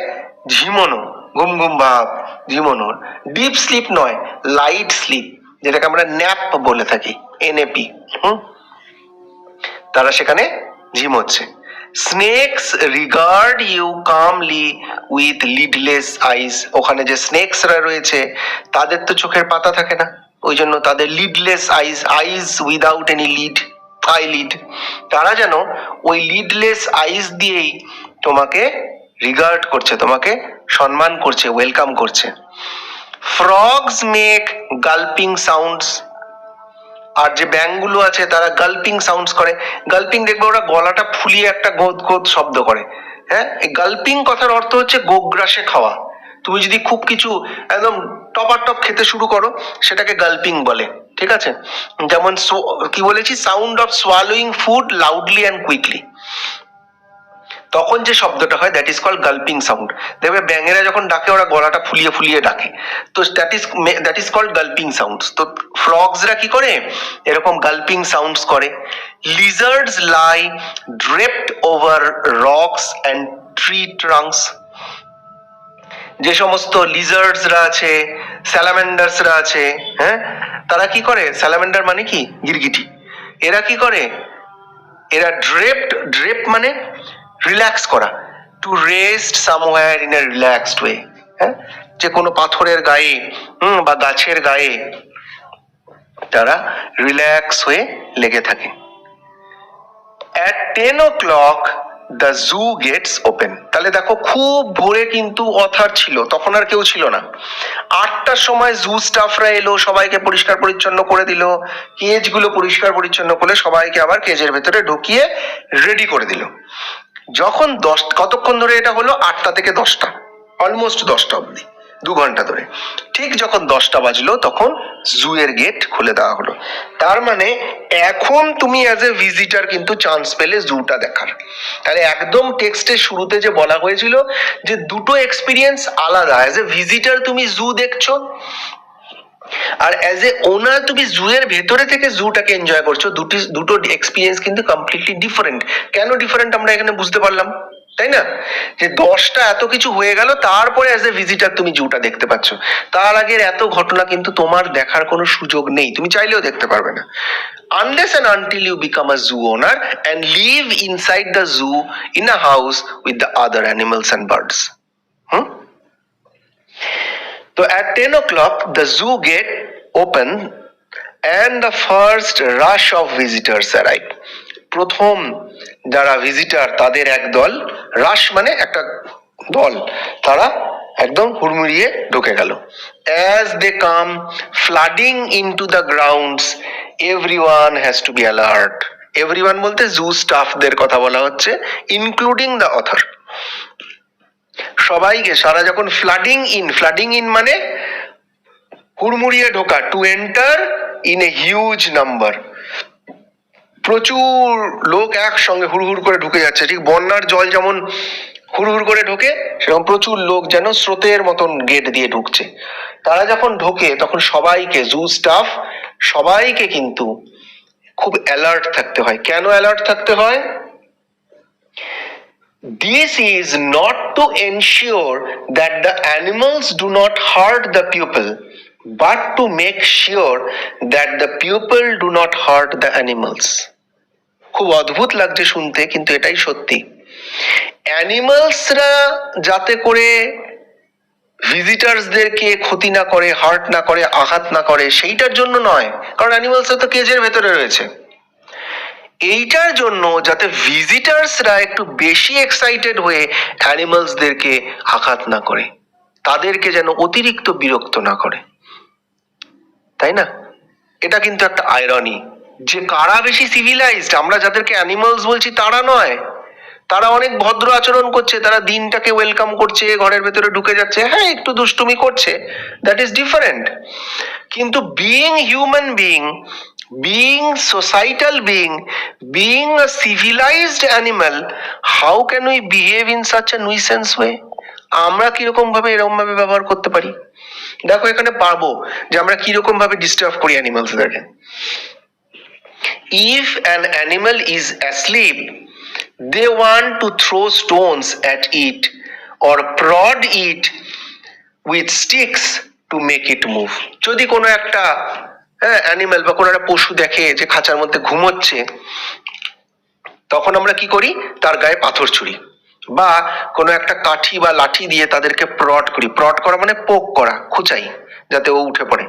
ঝিমোনো, ঘুম ঘুম ভাব, ঝিমোনো। ডিপ স্লিপ নয়, লাইট স্লিপ, যেটাকে আমরা ন্যাপ বলে থাকি, এনএপি। তারা সেখানে ঝিমোচ্ছে। Snake's regard you কামলি with lidless আইস। ওখানে যে স্নেকসরা রয়েছে তাদের তো চোখের পাতা থাকে না, ওই জন্য তাদের লিডলেস আইস, আইস উইদাউট এনি লিড, আইলিড। তারা যেন ওই লিডলেস আইস দিয়েই তোমাকে রিগার্ড করছে, তোমাকে সম্মান করছে, ওয়েলকাম করছে। Frogs make gulping sounds. আর যে ব্যাঙগুলো আছে তারা গালপিং সাউন্ডস করে। গালপিং দেখবে ওরা গলাটা ফুলিয়ে একটা গোদ গোদ শব্দ করে। হ্যাঁ, এই গালপিং কথার অর্থ হচ্ছে গোগ্রাসে খাওয়া। তুমি যদি খুব কিছু একদম টপাটপ খেতে শুরু করো, সেটাকে গালপিং বলে। ঠিক আছে, যেমন কি বলেছি, sound of swallowing food loudly and quickly, তখন যে শব্দটা হয় দ্যাট ইজ কল্ড গালপিং সাউন্ড। দেখবে ব্যাঙেরা যখন ডাকে ওরা গলাটা ফুলিয়ে ফুলিয়ে ডাকে, তো that is called gulping sounds. তো ফ্রগসরা কি করে, এরকম গালপিং সাউন্ডস করে। Lizards lie draped over rocks and tree trunks. যে সমস্ত লিজার্ডসরা আছে, স্যালামেন্ডার্সরা আছে, হ্যাঁ, তারা কি করে, স্যালামেন্ডার মানে কি, গিরগিটি। এরা কি করে, এরা ড্রেপ মানে রিল্যাক্স করা, to rest somewhere in a relaxed way. হ্যাঁ, যে কোনো পাথরের গায়ে বা গাছের গায়ে তারা রিল্যাক্স হয়ে লেগে থাকে। At 10 o'clock the zoo gates open. তাহলে দেখো খুব ভোরে কিন্তু অথার ছিল, তখন আর কেউ ছিল না। 8টার সময় জু স্টাফরা এলো, সবাইকে পরিষ্কার পরিচ্ছন্ন করে দিল, কেজ গুলো পরিষ্কার পরিচ্ছন্ন করে সবাইকে আবার কেজের ভেতরে ঢুকিয়ে রেডি করে দিল। যখন কতক্ষণ ধরে এটা হলো? 8টা থেকে 10টা, অলমোস্ট 10টা অব্দি, 2 ঘন্টা ধরে। ঠিক যখন 10টা বাজলো তখন জু এর গেট খুলে দেওয়া হলো। তার মানে এখন তুমি অ্যাজ এ ভিজিটার কিন্তু চান্স পেলে জুটা দেখার। তাহলে একদম টেক্সটের শুরুতে যে বলা হয়েছিল যে দুটো এক্সপিরিয়েন্স আলাদা, অ্যাজ এ ভিজিটার তুমি জু দেখছো, আর অ্যাজ এ ওনার তুমি জু এর ভেতরে থেকে জুটাকে এনজয় করছো। দুটো এক্সপিরিয়েন্স কিন্তু কমপ্লিটলি ডিফারেন্ট। কেন ডিফারেন্ট আমরা এখানে বুঝতে পারলাম, তাই না? যে 10টা এত কিছু হয়ে গেল, তারপরে অ্যাজ এ ভিজিটার তুমি জুটা দেখতে পাচ্ছ। তার আগের এত ঘটনা কিন্তু তোমার দেখার কোনো সুযোগ নেই, তুমি চাইলেও দেখতে পারবে না, unless and until you become a zoo owner and live inside the zoo in a house with the other animals and birds. So at 10 o'clock the zoo gate open and the first rush of visitors arrive. প্রথম যারা visitor তাদের একদল, রাশ মানে একটা দল, তারা একদম হুড়মুড়িয়ে ঢুকে গেল। As they come flooding into the grounds, everyone has to be alert. Everyone বলতে জু স্টাফদের কথা বলা হচ্ছে, ইনক্লুডিং দ্য অথর। সবাইকে, সারা যখন ফ্লাডিং ইন মানে হুড়মুড়িয়ে ঢোকা, to enter in a huge number, প্রচুর লোক একসঙ্গে হুড়হুড় করে ঢুকে যাচ্ছে। ঠিক বন্যার জল যেমন হুড়হুড় করে ঢোকে, সেরকম প্রচুর লোক যেন স্রোতের মতন গেট দিয়ে ঢুকছে। তারা যখন ঢোকে তখন সবাইকে, জু স্টাফ সবাইকে কিন্তু খুব অ্যালার্ট থাকতে হয়। কেন অ্যালার্ট থাকতে হয়? This is not to ensure that the animals do not hurt the pupil, but to make sure that the pupil do not hurt the animals. খুব অদ্ভুত লাগছে শুনতে, কিন্তু এটাই সত্যি। অ্যানিমালসরা যাতে করে ভিজিটার্সদেরকে ক্ষতি না করে, হার্ট না করে, আঘাত না করে, সেইটার জন্য নয়, কারণ অ্যানিমালসরা তো কেজের ভেতরে রয়েছে। এইটার জন্য যাতে ভিজিটার্সরা একটু বেশি এক্সাইটেড হয়ে অ্যানিমালসদেরকে আঘাত না করে, তাদেরকে যেন অতিরিক্ত বিরক্ত না করে, তাই না? এটা কিন্তু একটা আয়রনি, যে কারা বেশি সিভিলাইজড, আমরা যাদেরকে অ্যানিমালস বলছি তারা নয়, তারা অনেক ভদ্র আচরণ করছে, তারা দিনটাকে ওয়েলকাম করছে, ঘরের ভেতরে ঢুকে যাচ্ছে, হ্যাঁ একটু দুষ্টুমি করছে, দ্যাট ইজ ডিফারেন্ট। কিন্তু being human being, being societal being a civilized animal, how can we behave in such a nuisance way? আমরা কিরকম ভাবে এরকম ভাবে ব্যবহার করতে পারি? দেখো এখানে পাবো যে আমরা কিরকম ভাবে ডিস্টার্ব করি অ্যানিমালসদেরকে। If an animal is asleep, they want to throw stones at it or prod it with sticks to make it move. যদি কোনো একটা অ্যানিমাল বা কোনো একটা পশু দেখে যে খাঁচার মধ্যে ঘুমোচ্ছে, তখন আমরা কি করি? তার গায়ে পাথর ছুঁড়ি, বা কোনো একটা কাঠি বা লাঠি দিয়ে তাদেরকে প্রড করি। প্রড করা মানে পোক করা, খুঁচাই, যাতে ও উঠে পড়ে,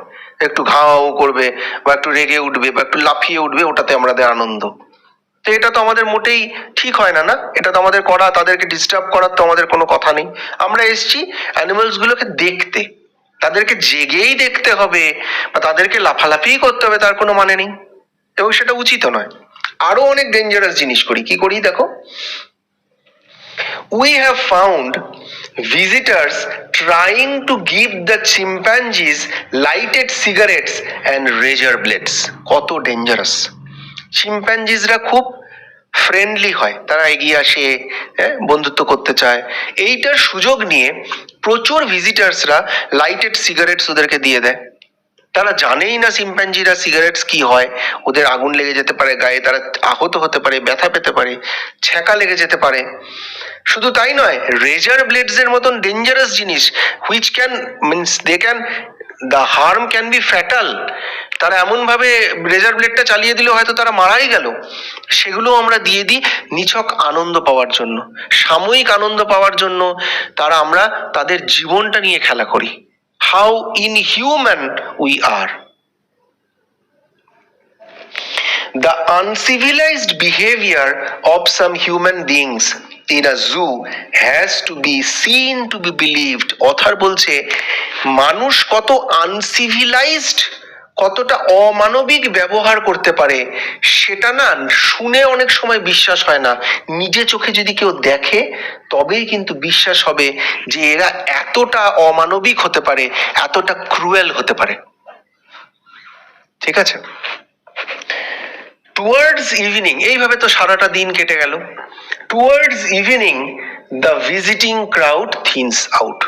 একটু ঘাও করবে বা একটু রেগে উঠবে বা একটু লাফিয়ে উঠবে, ওটাতে আমাদের আনন্দ। তো এটা তো আমাদের মোটেই ঠিক হয় না, না? এটা তো আমাদের করা, তাদেরকে ডিস্টার্ব করার তো আমাদের কোনো কথা নেই। আমরা এসছি অ্যানিমালস গুলোকে দেখতে, তাদেরকে জেগেই দেখতে হবে বা তাদেরকে লাফালাফি করতে হবে তার কোনো মানে নেই, এবং সেটা উচিত নয়। আরো অনেক ডেঞ্জারাস জিনিস করি। কি করি দেখো, we have found visitors trying to give the chimpanzees lighted cigarettes and razor blades. কত ডেঞ্জারাস! চিম্প্যাঞ্জিসরা খুব ফ্রেন্ডলি হয়, তারা এগিয়ে আসে, বন্ধুত্ব করতে চায়। এইটার সুযোগ নিয়ে প্রচুর ভিজিটার্সরা লাইটেড সিগারেটস ওদেরকে দিয়ে দেয়। তারা জানেই না চিম্প্যাঞ্জিরা সিগারেটস কি হয়, ওদের আগুন লেগে যেতে পারে গায়ে, তারা আহত হতে পারে, ব্যথা পেতে পারে, ছ্যাঁকা লেগে যেতে পারে। শুধু তাই নয়, রেজার ব্লেডস এর মতন ডেঞ্জারাস জিনিস, which can means they can, the harm can be fatal. তারা এমন ভাবে রেজার ব্লেডটা চালিয়ে দিল হয়তো তারা মারাই গেল। সেগুলো আমরা দিয়ে দিই নিছক আনন্দ পাওয়ার জন্য, সাময়িক আনন্দ পাওয়ার জন্য। আমরা তাদের জীবনটা নিয়ে খেলা করি। How inhuman we are. The uncivilized behavior of some human beings in a zoo has to be seen to be believed. Other বলছে মানুষ কত আনসিভিলাইজড, কতটা অমানবিক ব্যবহার করতে পারে সেটা না শুনে অনেক সময় বিশ্বাস হয় না, নিজে চোখে যদি কেউ দেখে তবেই কিন্তু বিশ্বাস হবে যে এরা এতটা অমানবিক হতে পারে, এতটা ক্রুয়েল হতে পারে। ঠিক আছে, টুয়ার্ডস ইভিনিং, এইভাবে তো সারাটা দিন কেটে গেল। Towards evening the visiting crowd thins out,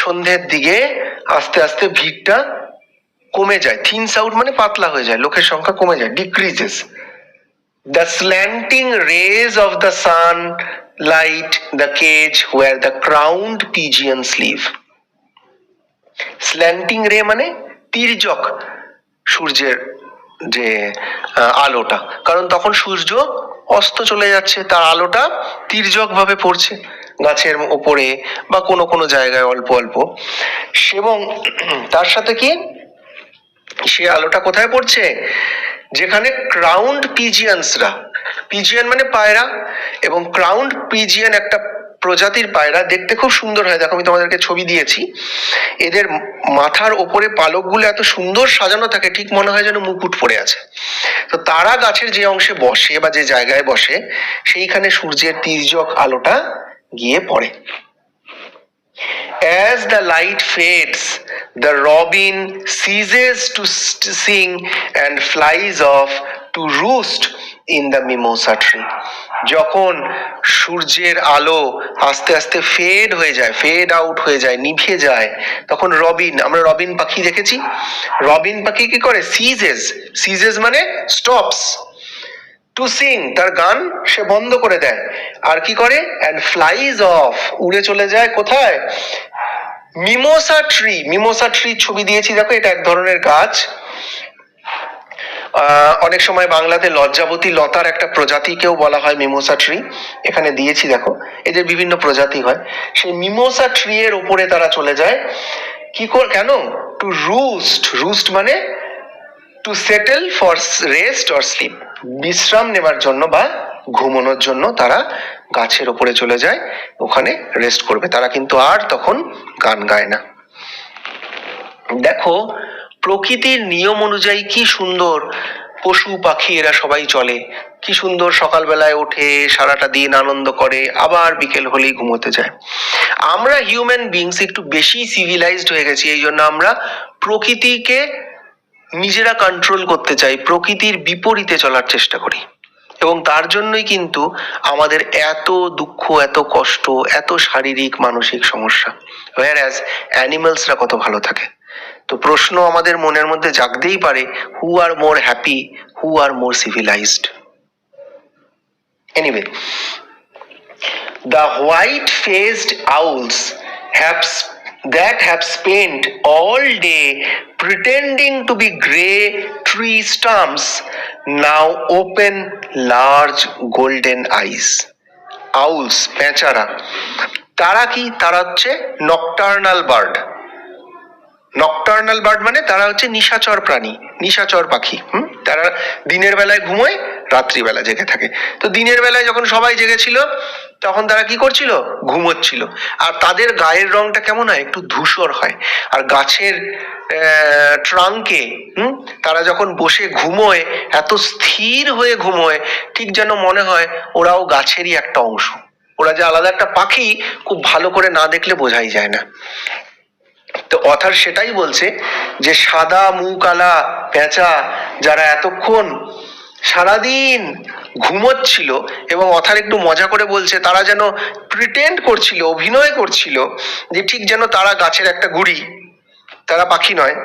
সন্ধ্যের দিকে আস্তে আস্তে ভিড়টা কমে যায়। থিনস আউট মানে পাতলা হয়ে যায়, লোকের সংখ্যা কমে যায়, decreases. The slanting rays of the sun light the cage where the crowned pigeons live. Slanting ray মানে তির্যক সূর্যের যে আলোটা, কারণ তখন সূর্য অস্ত চলে যাচ্ছে, তার আলোটা তির্যক ভাবে পড়ছে গাছের ওপরে বা কোনো কোনো জায়গায় অল্প অল্প, এবং তার সাথে কি সে আলোটা কোথায় পড়ছে, যেখানে ক্রাউন্ড পিজিয়ানসরা, পিজিয়ান মানে পায়রা, এবং ক্রাউন্ড পিজিয়ান একটা প্রজাতির পায়রা, দেখতে খুব সুন্দর হয়, দেখো আমি তোমাদেরকে ছবি দিয়েছি, এদের মাথার ওপরে পালকগুলো এত সুন্দর সাজানো থাকে, ঠিক মনে হয় যেন মুকুট পড়ে আছে। তো তারা গাছের যে অংশে বসে বা যে জায়গায় বসে সেইখানে সূর্যের তির্যক আলোটা গিয়ে পড়ে। As the light fades, the robin ceases to sing and flies off to roost in the mimosa tree. যখন সূর্যের আলো আস্তে আস্তে ফেড হয়ে যায়, ফেড আউট হয়ে যায়, নিভে যায়, তখন রবিন, আমরা রবিন পাখি দেখেছি, রবিন পাখি কি করে, সিজেস, সিজেস মানে স্টপস, টু সিং, তার গান সে বন্ধ করে দেয়, আর কি করে, অ্যান্ড ফ্লাইজ অফ, উড়ে চলে যায় কোথায়, মিমোসা ট্রি। মিমোসা ট্রি ছবি দিয়েছি দেখো, এটা এক ধরনের গাছ, অনেক সময় বাংলাতে লজ্জাবতী লতার একটা প্রজাতিকেও বলা হয় মিমোসা ট্রি, এখানে দিয়েছি দেখো, এদের বিভিন্ন প্রজাতি হয়। সেই মিমোসা ট্রি এর উপরে তারা চলে যায়, কি করে, কেন, টু রুস্ট, রুস্ট মানে to settle for rest or sleep, বিশ্রাম নেবার জন্য বা ঘুমানোর জন্য তারা গাছের ওপরে চলে যায়, ওখানে রেস্ট করবে, তারা কিন্তু আর তখন গান গায় না। দেখো প্রকৃতির নিয়ম অনুযায়ী কি সুন্দর পশু পাখি এরা সবাই চলে, কি সুন্দর সকালবেলায় ওঠে, সারাটা দিন আনন্দ করে, আবার বিকেল হলেই ঘুমোতে যায়। আমরা হিউম্যান বিংস একটু বেশি সিভিলাইজড হয়ে গেছি, এই জন্য আমরা প্রকৃতিকে নিজেরা কন্ট্রোল করতে চাই, প্রকৃতির বিপরীতে চলার চেষ্টা করি, এবং তার জন্যই কিন্তু আমাদের এত দুঃখ, এত কষ্ট, এত শারীরিক মানসিক সমস্যা, whereas অ্যানিমালসরা কত ভালো থাকে। তো প্রশ্ন আমাদের মনের মধ্যে জাগতেই পারে, who are more happy, who are more civilized? Anyway, the white-faced owls that have spent all day pretending to be grey tree stumps now open large golden eyes. Owls, পেঁচারা, তারা কি, তারা হচ্ছে নকটার্নাল বার্ড। নকটার্নাল বার্ড মানে তারা হচ্ছে নিশাচর প্রাণী, নিশাচর পাখি। তারা দিনের বেলায় ঘুমোয়, রাত্রিবেলা জেগে থাকে। তো দিনের বেলায় যখন সবাই জেগেছিল তখন তারা কি করছিল, ঘুমোচ্ছিল, আর তাদের গায়ের রংটা কেমন হয়, একটু ধূসর হয়, আর গাছের ট্রাঙ্কে তারা যখন বসে ঘুমোয় এত স্থির হয়ে ঘুমোয়, ঠিক যেন মনে হয় ওরাও গাছেরই একটা অংশ, ওরা যে আলাদা একটা পাখি খুব ভালো করে না দেখলে বোঝাই যায় না। তো অথার সেটাই বলছে যে সাদা মুকালা পেঁচা যারা এতক্ষণ সারাদিন ঘুমোচ্ছিল, এবং অথার একটু মজা করে বলছে তারা যেন প্রিটেন্ড করছিল, অভিনয় করছিল যে ঠিক যেন তারা গাছের একটা গুড়ি, তারা পাখি নয়,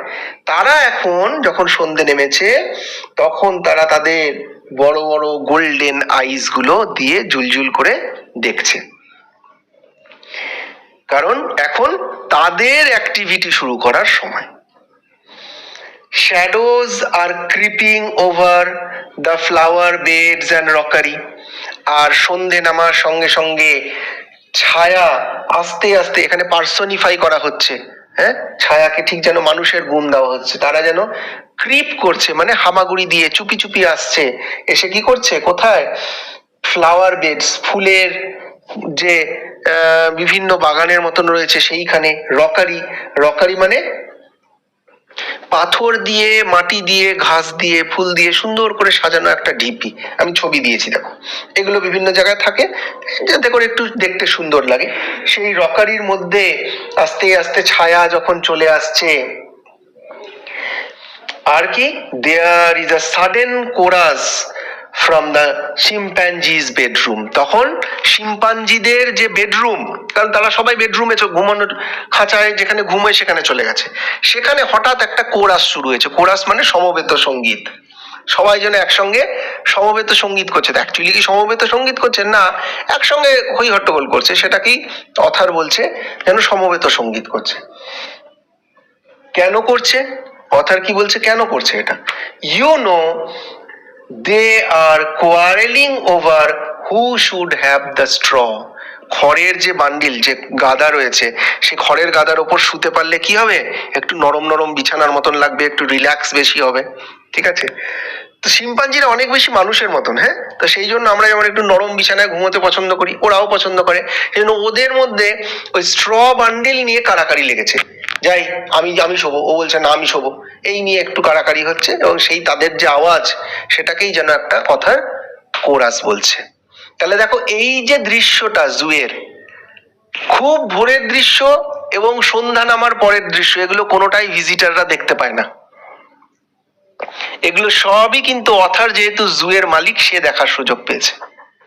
তারা এখন যখন সন্ধে নেমেছে তখন তারা তাদের বড় বড় গোল্ডেন আইস গুলো দিয়ে জুলজুল করে দেখছে, কারণ এখন তাদের অ্যাক্টিভিটি শুরু করার সময়। Shadows are creeping over the flower beds and rockery, আর সন্ধে নামার সঙ্গে সঙ্গে ছায়া আস্তে আস্তে, এখানে পার্সনিফাই করা হচ্ছে, হ্যাঁ, ছায়াকে ঠিক যেন মানুষের গুণ দেওয়া হচ্ছে, তারা যেন ক্রিপ করছে, মানে হামাগুড়ি দিয়ে চুপি চুপি আসছে, এসে কি করছে, কোথায়, ফ্লাওয়ার বেডস, ফুলের যে বিভিন্ন বাগানের মতন রয়েছে সেইখানে রকারি, রকারি মানে পাথর দিয়ে, মাটি দিয়ে, ঘাস দিয়ে, ফুল দিয়ে সুন্দর করে সাজানো একটা ঢিপি। আমি ছবি দিয়েছি দেখো, এগুলো বিভিন্ন জায়গায় থাকে যাতে করে একটু দেখতে সুন্দর লাগে। সেই রকারির মধ্যে আস্তে আস্তে ছায়া যখন চলে আসছে, আর কি, there is a sudden chorus from the chimpanzees bedroom. তখন শিম্পাঞ্জিদের যে বেডরুম, কারণ তারা সবাই বেডরুমে ঘুমানোর খাঁচায় যেখানে ঘুমোয় সেখানে চলে গেছে, সেখানে হঠাৎ একটা কোরাস শুরু হয়েছে। কোরাস মানে সমবেত সঙ্গীত, সবাই যেন একসঙ্গে সমবেত সঙ্গীত করছে। অ্যাকচুয়ালি কি সমবেত সঙ্গীত করছে না, একসঙ্গে হই হট্টগোল করছে, সেটাকেই অথার বলছে যেন সমবেত সঙ্গীত করছে। কেন করছে, অথার কি বলছে কেন করছে এটা? You know they are quarrelling over who should have the straw. খড়ের যে বান্ডিল, যে গাদা রয়েছে, সেই খড়ের গাদার ওপর শুতে পারলে কি হবে, একটু নরম নরম বিছানার মতন লাগবে, একটু রিল্যাক্স বেশি হবে, ঠিক আছে? তো শিম্পাঞ্জিরা অনেক বেশি মানুষের মতন, হ্যাঁ, তো সেই জন্য আমরা যেমন একটু নরম বিছানায় ঘুমোতে পছন্দ করি, ওরাও পছন্দ করে। সেই জন্য ওদের মধ্যে ওই স্ট্র বান্ডিল নিয়ে কাড়াকাড়ি লেগেছে। যাই, আমি আমি শোবো, ও বলছে না আমি শোবো, এই নিয়ে একটু কাড়াকাড়ি হচ্ছে, এবং সেই তাদের যে আওয়াজ, সেটাকেই যেন একটা কথার কোরাস বলছে। তাহলে দেখো এই যে দৃশ্যটা জুয়ের, খুব ভোরের দৃশ্য এবং সন্ধ্যা নামার পরের দৃশ্য, এগুলো কোনোটাই ভিজিটাররা দেখতে পায় না। এগুলো সবই কিন্তু অথার, যেহেতু জুয়ের মালিক, সে দেখার সুযোগ পেয়েছে,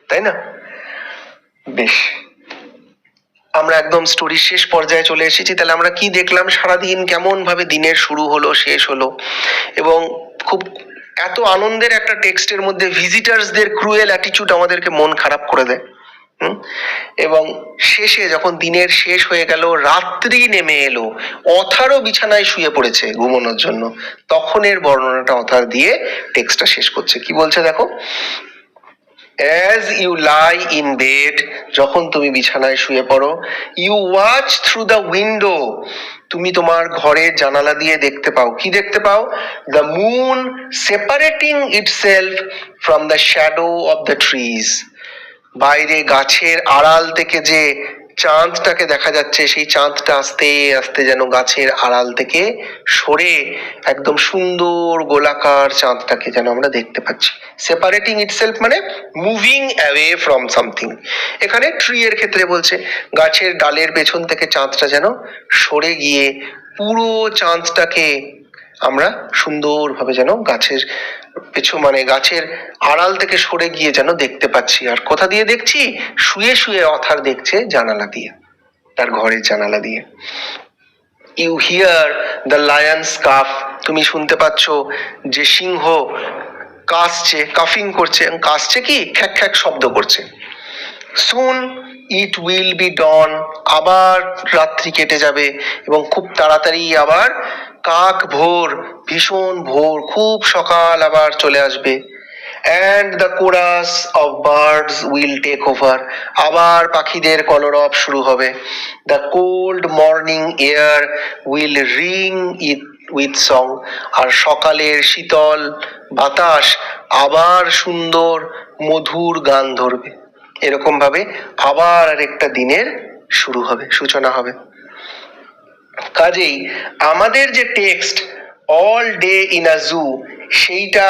তাই না? বেশ, আমরা একদম স্টোরির শেষ পর্যায়ে চলে এসেছি। তাহলে আমরা কি দেখলাম, সারাদিন কেমন ভাবে দিনের শুরু হলো, শেষ হলো, এবং খুব এত আনন্দের একটা টেক্সটের মধ্যে ভিজিটার্সদের ক্রুয়েল অ্যাটিটিউড আমাদেরকে মন খারাপ করে দেয়। এবং শেষে যখন দিনের শেষ হয়ে গেল, রাত্রি নেমে এলো, অথারও বিছানায় শুয়ে পড়েছে ঘুমানোর জন্য, তখন এর বর্ণনাটা অথার দিয়ে টেক্সটটা শেষ করছে। কি বলছে দেখো, as you lie in bed, যখন তুমি বিছানায় শুয়ে পড়ো, you watch through the window, তুমি তোমার ঘরের জানালা দিয়ে দেখতে পাও, কি দেখতে পাও? the moon separating itself from the shadow of the trees, বাইরে গাছের আড়াল থেকে যে চাঁদটাকে দেখা যাচ্ছে, সেই চাঁদটা আস্তে আস্তে যেন গাছের আড়াল থেকে সরে একদম সুন্দর গোলাকার চাঁদটাকে যেন আমরা দেখতে পাচ্ছি। সেপারেটিং ইটসেলফ মানে মুভিং অ্যাওয়ে ফ্রম সামথিং। এখানে ট্রি এর ক্ষেত্রে বলছে গাছের ডালের পেছন থেকে চাঁদটা যেন সরে গিয়ে পুরো চাঁদটাকে আমরা সুন্দরভাবে যেন গাছের পেছন মানে গাছের আড়াল থেকে সরে গিয়ে যেন দেখতে পাচ্ছি। আর কোথা দিয়ে দেখছি? শুয়ে শুয়ে অথার দেখছে জানালা দিয়ে, তার ঘরের জানালা দিয়ে। You hear the lions cough, তুমি শুনতে পাচ্ছ যে সিংহ কাশছে, কাফিং করছে, কাশছে কি খ্যাক খ্যাক শব্দ করছে। সুন ইট উইল বি ডন, আবার রাত্রি কেটে যাবে এবং খুব তাড়াতাড়ি আবার কাক ভোর, ভীষণ ভোর, খুব সকাল আবার চলে আসবে। and the chorus of birds will take over, আবার পাখিদের কলরব শুরু হবে। the cold morning air will ring it with song, আর সকালের শীতল বাতাস আবার সুন্দর মধুর গান ধরবে। এরকম ভাবে আবার আরেকটা দিনের শুরু হবে, সূচনা হবে। কাজেই আমাদের যে text all day in a zoo, সেইটা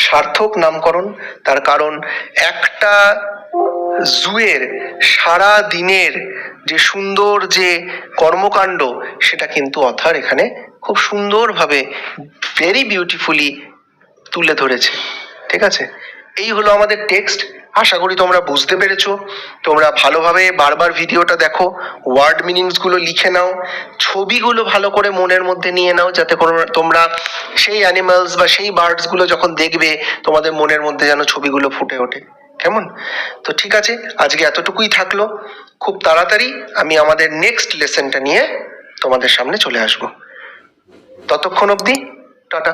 সার্থক নামকরণ। তার কারণ একটা জুয়ের সারা দিনের যে সুন্দর যে কর্মকাণ্ড, সেটা কিন্তু অথার এখানে খুব সুন্দরভাবে ভেরি বিউটিফুলি তুলে ধরেছে, ঠিক আছে? এই হলো আমাদের টেক্সট। আশা করি তোমরা বুঝতে পেরেছো। তোমরা ভালোভাবে বারবার ভিডিওটা দেখো, ওয়ার্ড মিনিংস গুলো লিখে নাও, ছবিগুলো ভালো করে মনের মধ্যে নিয়ে নাও, যাতে করে তোমরা সেই অ্যানিমালস বা সেই বার্ডস গুলো যখন দেখবে, তোমাদের মনের মধ্যে যেন ছবিগুলো ফুটে ওঠে। কেমন? তো ঠিক আছে, আজকে এতটুকুই থাকলো। খুব তাড়াতাড়ি আমি আমাদের নেক্সট লেসনটা নিয়ে তোমাদের সামনে চলে আসবো। ততক্ষণ অবধি টাটা।